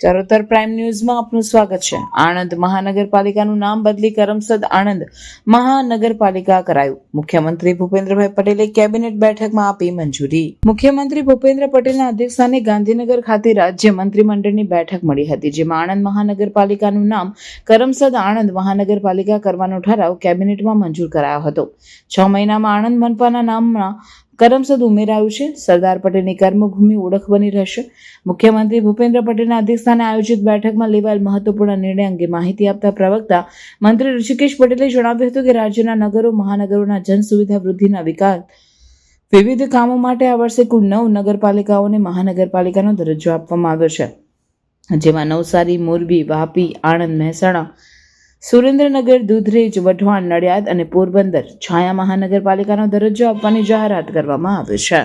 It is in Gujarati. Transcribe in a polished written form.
ચરોતર પ્રાઇમ ન્યૂઝમાં આપનું સ્વાગત છે. આણંદ મહાનગરપાલિકાનું નામ બદલી કરમસદ આણંદ મહાનગરપાલિકા કરાયું. મુખ્યમંત્રી ભૂપેન્દ્રભાઈ પટેલે કેબિનેટ બેઠકમાં આપી મંજૂરી. મુખ્યમંત્રી ભૂપેન્દ્ર પટેલના અધ્યક્ષસ્થાને ગાંધીનગર ખાતે રાજ્ય મંત્રીમંડળની બેઠક મળી હતી, જેમાં આણંદ મહાનગરપાલિકાનું નામ કરમસદ આણંદ મહાનગરપાલિકા કરવાનો ઠરાવ કેબિનેટમાં મંજૂર કરાયો હતો. 6 મહિનામાં આણંદ મનપાના નામમાં કરમસદ ઉમેરાયું છે. સરદાર પટેલની કર્મભૂમિ ઓળખ બની રહેશે. મુખ્યમંત્રી ભૂપેન્દ્ર પટેલના અધ્યક્ષસ્થાને આયોજિત બેઠકમાં લેવાયેલ મહત્વપૂર્ણ નિર્ણય અંગે માહિતી આપતા પ્રવક્તા મંત્રી ઋષિકેશ પટેલે જણાવ્યું હતું કે રાજ્યના નગરો મહાનગરોના જનસુવિધા વૃદ્ધિના વિકાસ વિવિધ કામો માટે આ વર્ષે કુલ 9 નગરપાલિકાઓને મહાનગરપાલિકાનો દરજ્જો આપવામાં આવ્યો છે, જેમાં નવસારી, મોરબી, વાપી, આણંદ, મહેસાણા, સુરેન્દ્રનગર, દૂધરેજ, વઢવાણ, નડિયાદ અને પોરબંદર છાયા મહાનગરપાલિકાનો દરજ્જો આપવાની જાહેરાત કરવામાં આવી છે.